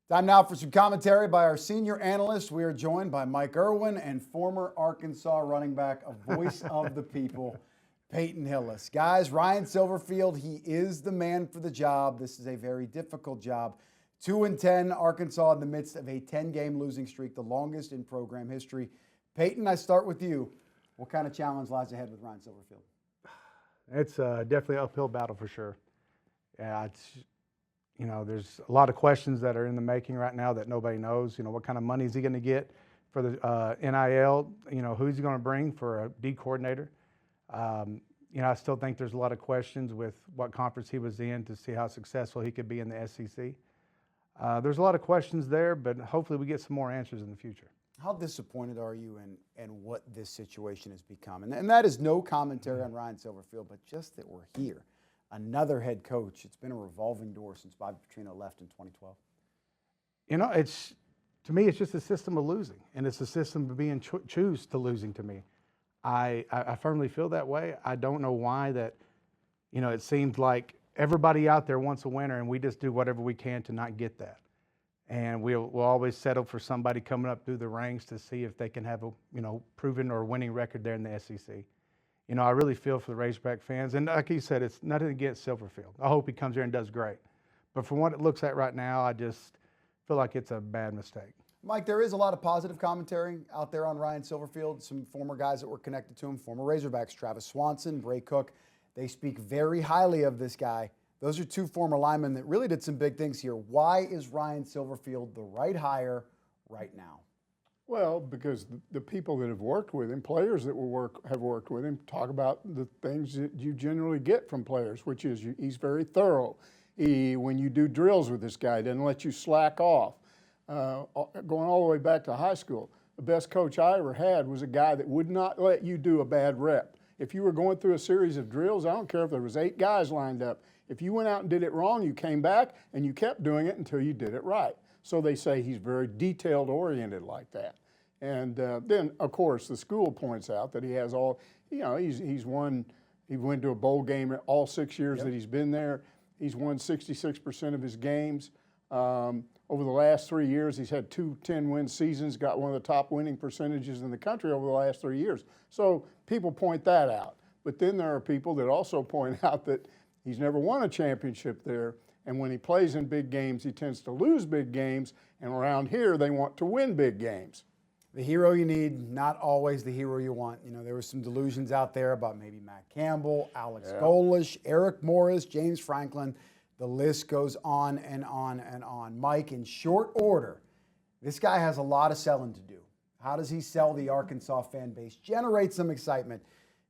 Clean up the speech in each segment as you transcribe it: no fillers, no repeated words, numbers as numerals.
Time now for some commentary by our senior analyst. We are joined by Mike Irwin and former Arkansas running back, a voice of the people, Peyton Hillis. Guys, Ryan Silverfield, he is the man for the job. This is a very difficult job. 2-10, Arkansas in the midst of a 10-game losing streak, the longest in program history. Peyton, I start with you. What kind of challenge lies ahead with Ryan Silverfield? It's definitely an uphill battle for sure. Yeah, there's a lot of questions that are in the making right now that nobody knows. What kind of money is he going to get for the NIL? Who's he going to bring for a D coordinator? I still think there's a lot of questions with what conference he was in to see how successful he could be in the SEC. There's a lot of questions there, but hopefully we get some more answers in the future. How disappointed are you in what this situation has become? And that is no commentary on Ryan Silverfield, but just that we're here. Another head coach. It's been a revolving door since Bobby Petrino left in 2012. To me, it's just a system of losing, and it's a system of being choose to losing to me. I firmly feel that way. I don't know why that, it seems like everybody out there wants a winner, and we just do whatever we can to not get that. And we'll always settle for somebody coming up through the ranks to see if they can have a, proven or winning record there in the SEC. I really feel for the Razorback fans. And like you said, it's nothing against Silverfield. I hope he comes here and does great. But from what it looks like right now, I just feel like it's a bad mistake. Mike, there is a lot of positive commentary out there on Ryan Silverfield. Some former guys that were connected to him, former Razorbacks, Travis Swanson, Bray Cook. They speak very highly of this guy. Those are two former linemen that really did some big things here. Why is Ryan Silverfield the right hire right now? Well, because the people that have worked with him, players that have worked with him, talk about the things that you generally get from players, which is he's very thorough. When you do drills with this guy, he doesn't let you slack off. Going all the way back to high school, the best coach I ever had was a guy that would not let you do a bad rep. If you were going through a series of drills, I don't care if there was 8 guys lined up. If you went out and did it wrong, you came back and you kept doing it until you did it right. So they say he's very detailed oriented like that. And then, of course, the school points out that he has all, he went to a bowl game all 6 years that he's been there. He's won 66% of his games. Over the last 3 years, he's had 2 10-win seasons, got one of the top winning percentages in the country over the last 3 years. So people point that out. But then there are people that also point out that he's never won a championship there. And when he plays in big games, he tends to lose big games. And around here, they want to win big games. The hero you need, not always the hero you want. There were some delusions out there about maybe Matt Campbell, Alex Golish, Eric Morris, James Franklin. The list goes on and on and on. Mike, in short order, this guy has a lot of selling to do. How does he sell the Arkansas fan base, generate some excitement?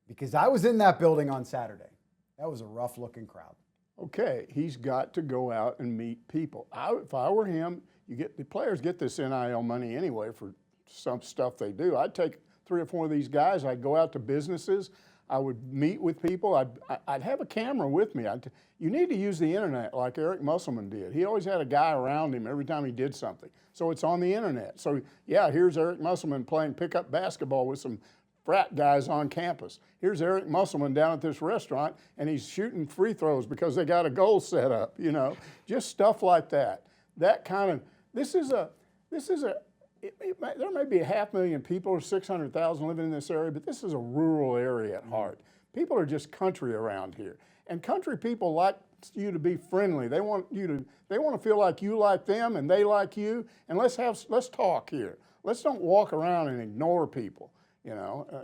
Because I was in that building on Saturday. That was a rough-looking crowd. Okay, he's got to go out and meet people. If I were him, the players get this NIL money anyway for some stuff they do. I'd take 3 or 4 of these guys. I'd go out to businesses. I would meet with people. I'd have a camera with me. You need to use the internet like Eric Musselman did. He always had a guy around him every time he did something. So it's on the internet. So yeah, here's Eric Musselman playing pickup basketball with some frat guys on campus. Here's Eric Musselman down at this restaurant, and he's shooting free throws because they got a goal set up, just stuff like that. That kind of, there may be 500,000 people or 600,000 living in this area, but this is a rural area at heart. People are just country around here. And country people like you to be friendly. They want to feel like you like them and they like you. And let's talk here. Let's don't walk around and ignore people.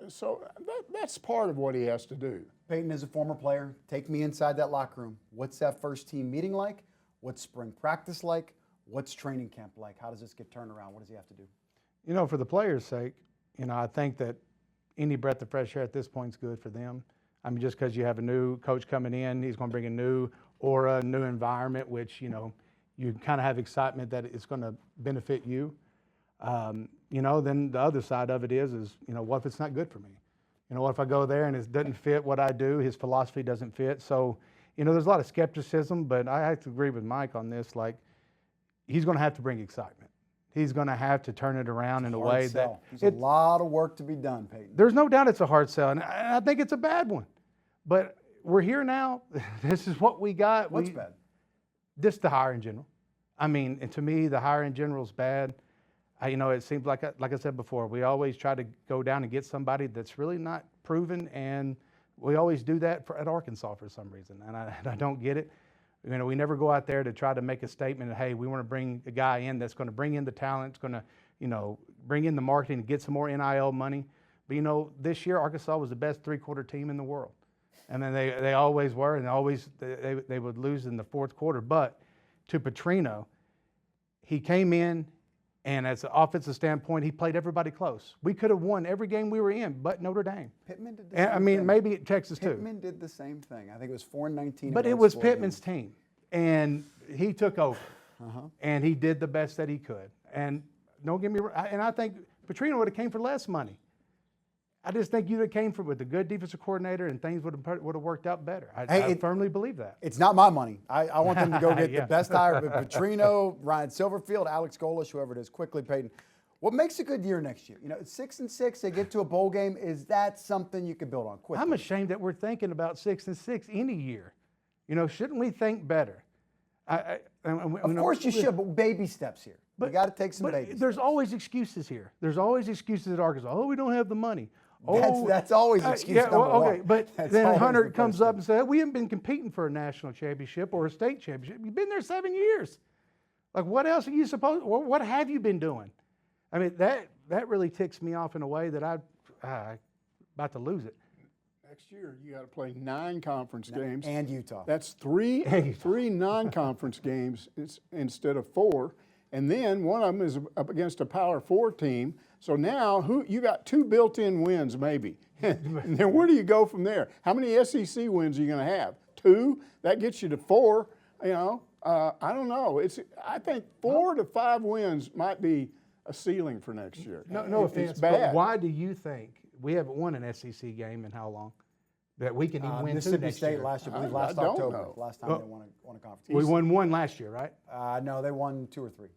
So that's part of what he has to do. Peyton, as a former player, take me inside that locker room. What's that first team meeting like? What's spring practice like? What's training camp like? How does this get turned around? What does he have to do? For the players' sake, I think that any breath of fresh air at this point is good for them. Just because you have a new coach coming in, he's going to bring a new aura, new environment, which, you kind of have excitement that it's going to benefit you. Then the other side of it is what if it's not good for me? What if I go there and it doesn't fit what I do, his philosophy doesn't fit? So, there's a lot of skepticism, but I have to agree with Mike on this. Like, he's going to have to bring excitement. He's going to have to turn it around in a way that there's a lot of work to be done, Peyton. There's no doubt it's a hard sell, and I think it's a bad one. But we're here now. This is what we got. What's bad? Just the hire in general. I mean, and to me, the hiring general is bad. It seems like I said before, we always try to go down and get somebody that's really not proven, and we always do that at Arkansas for some reason, and I don't get it. We never go out there to try to make a statement, hey, we want to bring a guy in that's going to bring in the talent, it's going to, bring in the marketing and get some more NIL money. But, this year Arkansas was the best three-quarter team in the world. And then they always were, and they would lose in the fourth quarter. But to Petrino, he came in, and as an offensive standpoint, he played everybody close. We could have won every game we were in, but Notre Dame. Pittman did the same thing. Maybe Texas too. Pittman did the same thing. I think it was 4-19. But it was Pittman's team, and he took over, and he did the best that he could. And don't get me wrong, and I think Petrino would have came for less money. I just think you'd have came with a good defensive coordinator, and things would have worked out better. I firmly believe that. It's not my money. I want them to go get the best hire. Petrino, Ryan Silverfield, Alex Golish, whoever it is. Quickly, Peyton. What makes a good year next year? It's 6-6. They get to a bowl game. Is that something you can build on quickly? I'm ashamed that we're thinking about 6-6 any year. Shouldn't we think better? Of course you should, but baby steps here. You got to take some baby steps. There's always excuses here. There's always excuses at Arkansas. Oh, we don't have the money. That's always excuse number one. Okay, but then Hunter comes up and says, we haven't been competing for a national championship or a state championship. You've been there 7 years. Like, what else are you supposed, what have you been doing? I mean, that really ticks me off in a way that I'm about to lose it. Next year, you got to play 9 conference games. And Utah. That's three non-conference games instead of 4. And then one of them is up against a Power 4 team. So now you got 2 built-in wins maybe. And then where do you go from there? How many SEC wins are you going to have? 2? That gets you to 4. I don't know. I think 4 to 5 wins might be a ceiling for next year. No offense, it's bad. but why do you think we haven't won an SEC game in how long? That we can even win 2 Mississippi next State year. last don't October. know. Last time they won a conference. We won 1 last year, right? No, they won 2 or 3.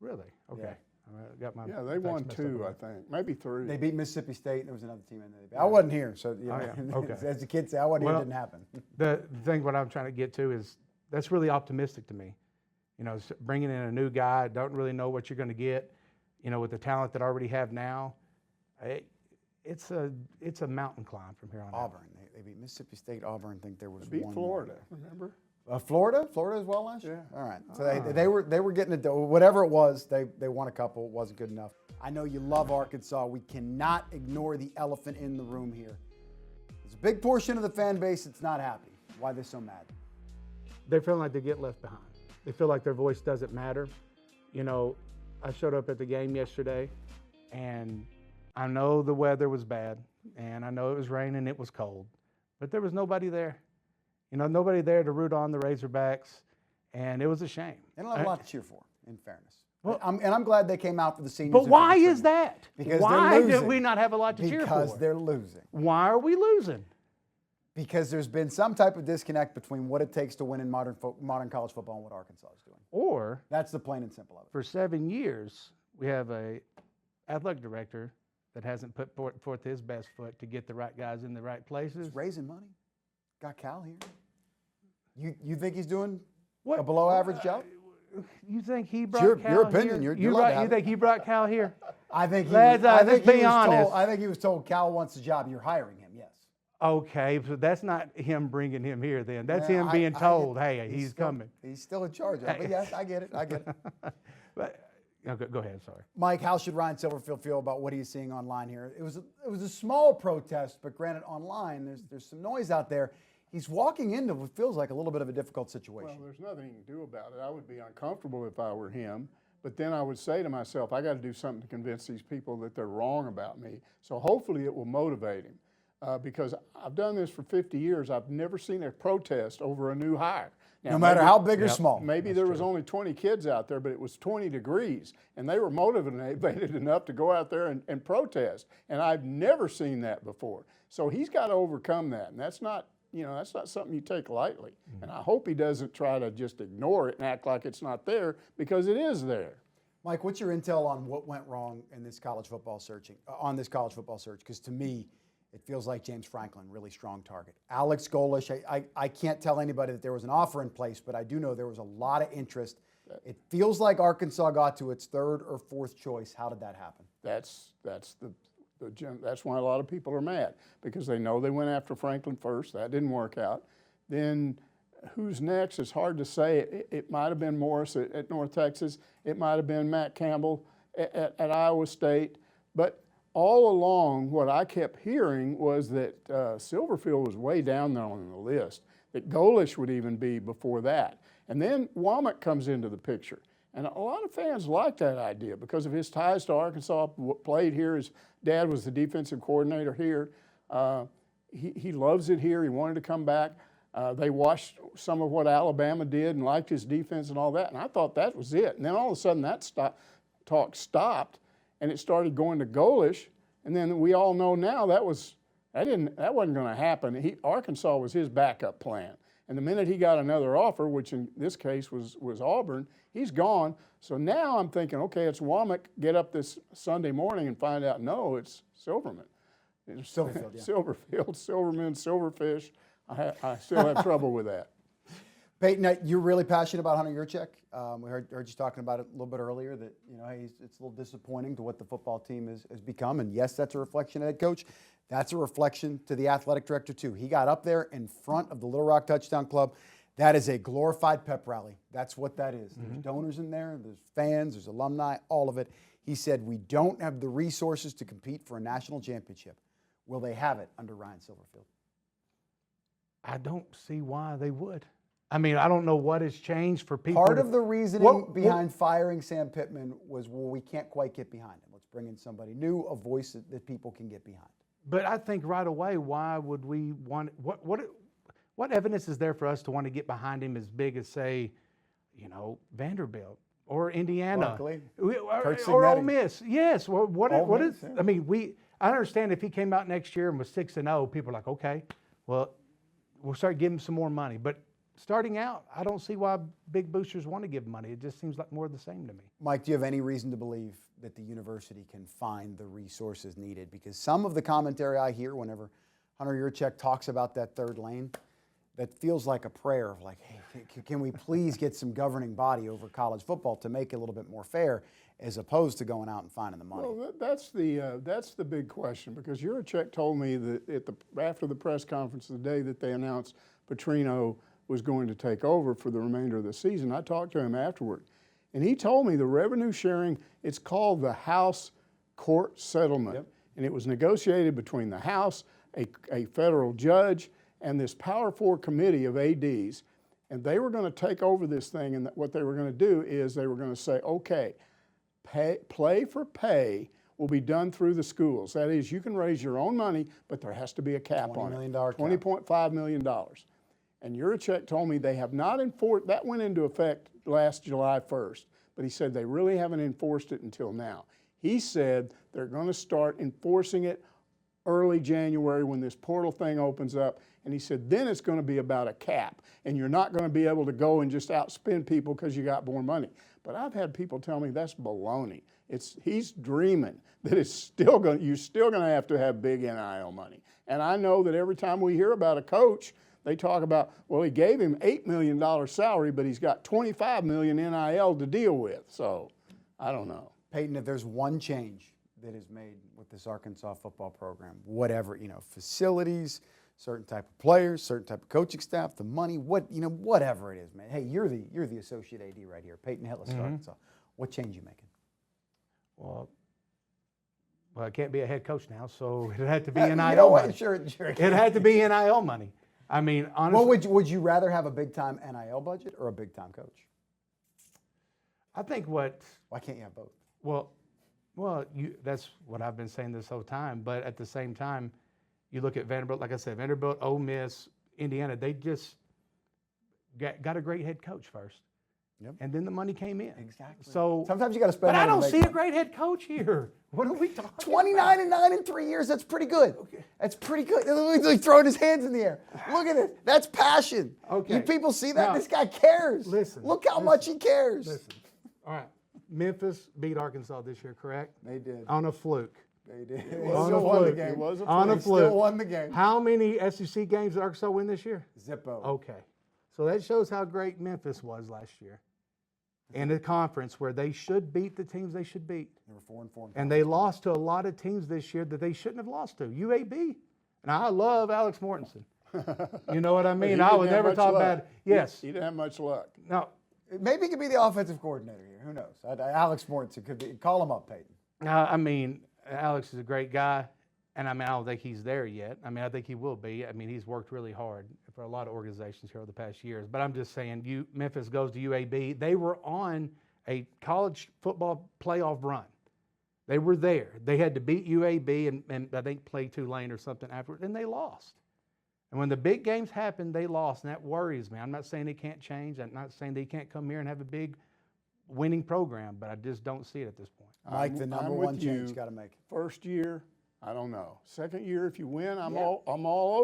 Really? Okay. Yeah. I got my They won 2, I think. Maybe 3. They beat Mississippi State, and there was another team in there. I wasn't here, so Okay. as the kids say, I wasn't here. It didn't happen. The thing what I'm trying to get to is that's really optimistic to me. Bringing in a new guy, don't really know what you're going to get. With the talent that I already have now, it's a mountain climb from here on out. Auburn, they beat Mississippi State. Auburn, I think there was Beat one. Florida, remember? Florida as well last year. Yeah. All right. So they were getting it. Whatever it was, they won a couple. It wasn't good enough. I know you love Arkansas. We cannot ignore the elephant in the room here. There's a big portion of the fan base that's not happy. Why are they so mad? They feel like they get left behind. They feel like their voice doesn't matter. I showed up at the game yesterday, and I know the weather was bad, and I know it was raining, it was cold, but there was nobody there. Nobody there to root on the Razorbacks, and it was a shame. They don't have a lot to cheer for, in fairness. Well, I'm glad they came out for the seniors. But why is that? Because why do we not have a lot to cheer for? Because they're losing. Why are we losing? Because there's been some type of disconnect between what it takes to win in modern college football and what Arkansas is doing. Or that's the plain and simple of it. For 7 years, we have a athletic director that hasn't put forth his best foot to get the right guys in the right places. He's raising money. Got Cal here. You think he's doing a below average job? You think he brought Cal your opinion. here? You think he brought Cal here? I think let's be honest. I think he was told Cal wants the job. You're hiring him. Yes. Okay, so that's not him bringing him here then. That's him being told, hey, he's coming. He's still in charge of it. But yes, I get it. But, go ahead, sorry. Mike, how should Ryan Silverfield feel about what he's seeing online here? It was a small protest, but granted, online, there's some noise out there. He's walking into what feels like a little bit of a difficult situation. Well, there's nothing you can do about it. I would be uncomfortable if I were him. But then I would say to myself, I got to do something to convince these people that they're wrong about me. So hopefully it will motivate him. Because I've done this for 50 years. I've never seen a protest over a new hire. Now, no matter how big or small. Maybe there was only 20 kids out there, but it was 20 degrees. And they were motivated enough to go out there and protest. And I've never seen that before. So he's got to overcome that. And that's not something you take lightly. Mm-hmm. And I hope he doesn't try to just ignore it and act like it's not there, because it is there. Mike, what's your intel on what went wrong in this college football search? Because to me, it feels like James Franklin, really strong target. Alex Golish, I can't tell anybody that there was an offer in place, but I do know there was a lot of interest It feels like Arkansas got to its third or fourth choice. How did that happen? That's why a lot of people are mad, because they know they went after Franklin first. That didn't work out. Then who's next? It's hard to say. It might have been Morris at North Texas. It might have been Matt Campbell at Iowa State. But all along, what I kept hearing was that Silverfield was way down there on the list, that Golish would even be before that. And then Womack comes into the picture. And a lot of fans like that idea because of his ties to Arkansas, played here. His dad was the defensive coordinator here. He loves it here. He wanted to come back. They watched some of what Alabama did and liked his defense and all that. And I thought that was it. And then all of a sudden that talk stopped, and it started going to Golish. And then we all know now that wasn't going to happen. Arkansas was his backup plan. And the minute he got another offer, which in this case was Auburn, he's gone. So now I'm thinking, okay, it's Womack. Get up this Sunday morning and find out, no, it's Silverman. Silverfield, yeah. Silverfield, Silverman, Silverfish. I still have trouble with that. Peyton, you're really passionate about Hunter Yurchek. We heard you talking about it a little bit earlier, that hey, it's a little disappointing to what the football team has become. And yes, that's a reflection of head coach. That's a reflection to the athletic director too. He got up there in front of the Little Rock Touchdown Club. That is a glorified pep rally. That's what that is. There's donors in there, there's fans, there's alumni, all of it. He said, we don't have the resources to compete for a national championship. Will they have it under Ryan Silverfield? I don't see why they would. I mean, I don't know what has changed for people. Part of the reasoning behind firing Sam Pittman was, well, we can't quite get behind him. Let's bring in somebody new, a voice that people can get behind. But I think right away, why would we want what evidence is there for us to want to get behind him as big as, say, Vanderbilt or Indiana or Ole Miss? Yes. Well, what is? I mean, I understand if he came out next year and was 6-0, people are like, okay, well, we'll start giving him some more money. But starting out, I don't see why big boosters want to give money. It just seems like more of the same to me. Mike, do you have any reason to believe that the university can find the resources needed? Because some of the commentary I hear whenever Hunter Yurchek talks about that third lane, that feels like a prayer of like, hey, can we please get some governing body over college football to make it a little bit more fair, as opposed to going out and finding the money? Well, that's the big question, because Yurchek told me that after the press conference the day that they announced Petrino was going to take over for the remainder of the season, I talked to him afterward, and he told me the revenue sharing, it's called the House Court Settlement. Yep. And it was negotiated between the House, a federal judge, and this Power 4 committee of ADs, and they were going to take over this thing, and what they were going to do is they were going to say, okay, play for pay will be done through the schools. That is, you can raise your own money, but there has to be a cap on it. $20.5 million. And Yurchek told me they have not enforced, that went into effect last July 1st, but he said they really haven't enforced it until now. He said they're going to start enforcing it early January when this portal thing opens up, and he said then it's going to be about a cap, and you're not going to be able to go and just outspend people because you got more money. But I've had people tell me that's baloney. He's dreaming that you're still going to have big NIL money. And I know that every time we hear about a coach, they talk about, well, he gave him $8 million salary, but he's got $25 million NIL to deal with. So I don't know. Peyton, if there's one change that is made with this Arkansas football program, whatever, facilities, certain type of players, certain type of coaching staff, the money, whatever it is, man. Hey, you're the associate AD right here, Peyton Hillis, Arkansas. What change you making? Well, it can't be a head coach now, so it had to be NIL money. Sure. It had to be NIL money. I mean, honestly. Would you rather have a big-time NIL budget or a big-time coach? I think Why can't you have both? Well, that's what I've been saying this whole time. But at the same time, you look at Vanderbilt, like I said, Vanderbilt, Ole Miss, Indiana, they just got a great head coach first. Yep. And then the money came in. Exactly. So sometimes you got to spend. But I don't see a great head coach here. What are we talking 29-9 in 3 years. That's pretty good. Okay. That's pretty good. He's throwing his hands in the air. Look at it. That's passion. Okay. You people see that? Now, this guy cares. Look how much he cares. Listen. All right. Memphis beat Arkansas this year, correct? They did. On a fluke. They did. On a fluke. It was a fluke. On a fluke. Still won the game. How many SEC games did Arkansas win this year? Zippo. Okay. So that shows how great Memphis was last year. in a conference where they should beat the teams they should beat. They were 4-4. And they lost to a lot of teams this year that they shouldn't have lost to. UAB. And I love Alex Mortensen. You know what I mean? I would never talk bad. Yes. He didn't have much luck. No. Maybe he could be the offensive coordinator here. Who knows? Alex Mortensen could be. Call him up, Peyton. I mean, Alex is a great guy. And I mean, I don't think he's there yet. I mean, I think he will be. I mean, he's worked really hard for a lot of organizations here over the past years. But I'm just saying, Memphis goes to UAB. They were on a college football playoff run. They were there. They had to beat UAB and I think play Tulane or something afterwards, and they lost. And when the big games happened, they lost, and that worries me. I'm not saying they can't change. I'm not saying they can't come here and have a big winning program, but I just don't see it at this point. Mike, the number one change you got to make. First year, I don't know. Second year, if you win, I'm all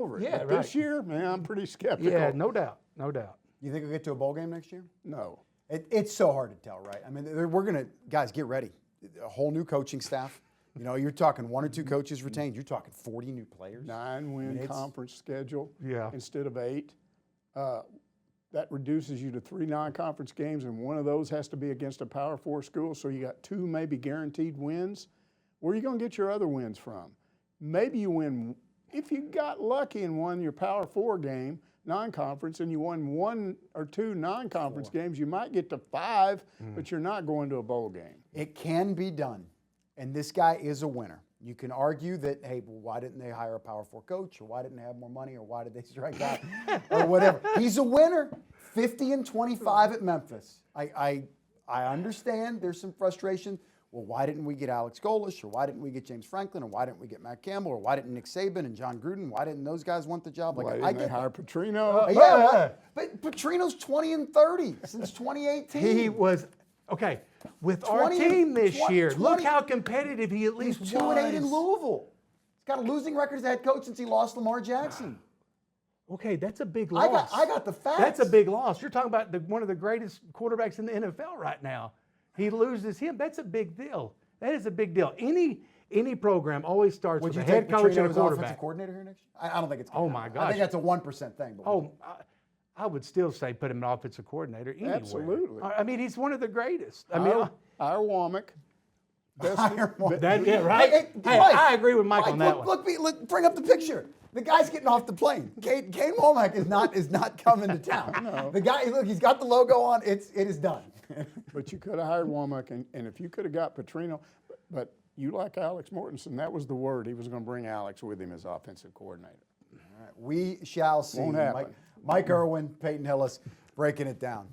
over it. Yeah, but right. This year, man, I'm pretty skeptical. Yeah, no doubt, no doubt. You think we'll get to a bowl game next year? No. It's so hard to tell, right? I mean, we're going to, guys, get ready. A whole new coaching staff. You know, you're talking 1 or 2 coaches retained. You're talking 40 new players. 9-win conference schedule Yeah. instead of 8. That reduces you to 3 non-conference games, and one of those has to be against a Power 4 school, so you got 2 maybe guaranteed wins. Where are you going to get your other wins from? Maybe you win, if you got lucky and won your Power 4 game, non-conference, and you won 1 or 2 non-conference games, you might get to 5, but you're not going to a bowl game. It can be done, and this guy is a winner. You can argue that, hey, well, why didn't they hire a Power 4 coach, or why didn't they have more money, or why did they strike out, or whatever. He's a winner. 50-25 at Memphis. I understand there's some frustration. Well, why didn't we get Alex Golesh, or why didn't we get James Franklin, or why didn't we get Matt Campbell, or why didn't Nick Saban and John Gruden, why didn't those guys want the job? Why didn't they hire Petrino? But Petrino's 20-30 since 2018. He was, okay, with our team this year, 20 look how competitive he at least He's was. 2-8 in Louisville. He's got a losing record as a head coach since he lost Lamar Jackson. Okay, that's a big loss. I got the facts. That's a big loss. You're talking about one of the greatest quarterbacks in the NFL right now. He loses him. That's a big deal. That is a big deal. Any program always starts with a head coach and a quarterback. Offensive coordinator here next year? I don't think it's. Oh my gosh! I think that's a 1% thing. But I would still say put him an offensive coordinator anywhere. Absolutely. I mean, he's one of the greatest. I mean, Irwin. yeah, right. Hey, Hey, I agree with Mike on that one. Look, bring up the picture. The guy's getting off the plane. Kane Womack is not coming to town. No. The guy, look, he's got the logo on. It is done. But you could have hired Womack, and if you could have got Petrino, but you like Alex Mortensen, that was the word. He was going to bring Alex with him as offensive coordinator. All right, we shall see. Won't happen. Mike Irwin, Peyton Hillis, breaking it down.